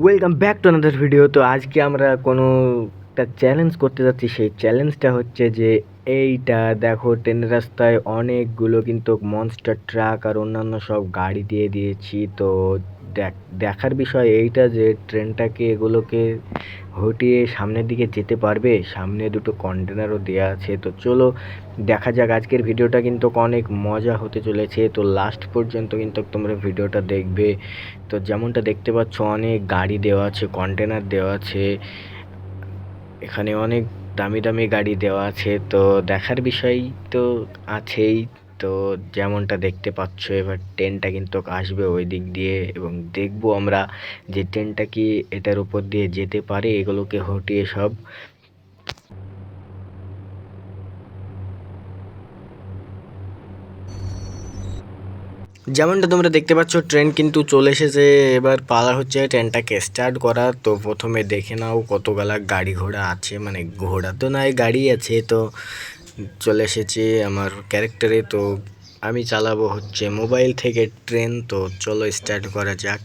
Welcome back to another video. তো আজকে আমরা কোনো একটা চ্যালেঞ্জ করতে যাচ্ছি। সেই চ্যালেঞ্জটা হচ্ছে যে এইটা দেখো, ট্রেনের রাস্তায় অনেকগুলো কিন্তু মনস্টার ট্রাক আর অন্যান্য সব গাড়ি দিয়ে দিয়েছি। তো দেখার বিষয় এইটা যে ট্রেনটাকে এগুলোকে হটিয়ে সামনের দিকে যেতে পারবে। সামনে দুটো কন্টেনারও দেওয়া আছে। তো চলো দেখা যাক। আজকের ভিডিওটা কিন্তু অনেক মজা হতে চলেছে। তো লাস্ট পর্যন্ত কিন্তু তোমরা ভিডিওটা দেখবে। তো যেমনটা দেখতে পাচ্ছ অনেক গাড়ি দেওয়া আছে, কন্টেনার দেওয়া আছে, এখানে অনেক দামি দামি গাড়ি দেওয়া আছে। তো দেখার বিষয় তো আছেই। তো যেমনটা দেখতে পাচ্ছ এবার ট্রেনটা কিন্তু আসবে ওই দিক দিয়ে এবং দেখবো আমরা যে ট্রেনটা কি এটার উপর দিয়ে যেতে পারে এগুলোকে হটিয়ে সব। যেমনটা তোমরা দেখতে পাচ্ছ ট্রেন কিন্তু চলে এসেছে। এবার পালা হচ্ছে ট্রেনটাকে স্টার্ট করা। তো প্রথমে দেখে নাও কতগুলা গাড়ি ঘোড়া আছে, মানে ঘোড়া তো নয় গাড়ি আছে। তো চলে এসেছে আমার ক্যারেক্টারে। তো আমি চালাবো হচ্ছে মোবাইল থেকে ট্রেন। তো চলো স্টার্ট করা যাক।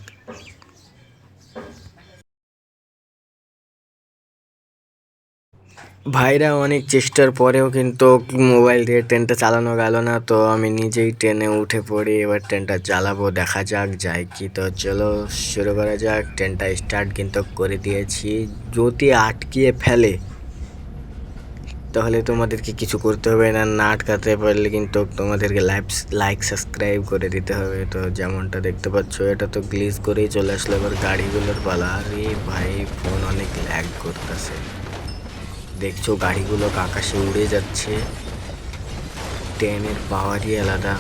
ভাইরা অনেক চেষ্টার পরেও কিন্তু মোবাইল দিয়ে ট্রেনটা চালানো গেল না। তো আমি নিজেই ট্রেনে উঠে পড়ি, এবার ট্রেনটা চালাবো, দেখা যাক যায় কি। তো চলো শুরু করা যাক। ট্রেনটা স্টার্ট কিন্তু করে দিয়েছি। যদি আটকিয়ে ফেলে তাহলে তোমাদেরকে কিছু করতে হবে না, না আটকাতে পারলে কিন্তু তোমাদেরকে লাইক সাবস্ক্রাইব করে দিতে হবে। তো যেমনটা দেখতে পাচ্ছ এটা তো গ্লিচ করেই চলে আসলো। এবার গাড়িগুলোর পালা। আরে ভাই ফোন অনেক ল্যাগ করতেছে। দেখছো গাড়িগুলো আকাশে উড়ে যাচ্ছে, ট্রেনের পাওয়ারই আলাদা।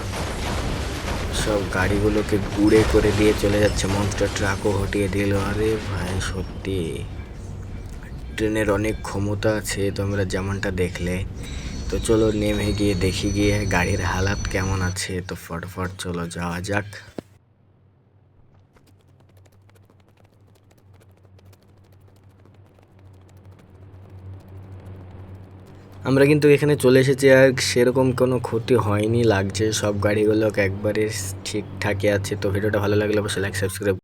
সব গাড়িগুলোকে গুঁড়ে করে দিয়ে চলে যাচ্ছে, মনস্টার ট্রাকও হটিয়ে দিল। আরে ভাই সত্যি ট্রেনের অনেক ক্ষমতা আছে তোমরা যেমনটা দেখলে। তো চলো নেমে গিয়ে দেখি গিয়ে গাড়ির হালাত কেমন আছে। তো ফটফট চলো যাওয়া যাক। আমরা কিন্তু এখানে চলে এসেছি আর সেরকম কোনো ক্ষতি হয়নি লাগছে। সব গাড়িগুলো একবারে ঠিকঠাকই আছে। তো ভিডিওটা ভালো লাগলে অবশ্যই লাইক সাবস্ক্রাইব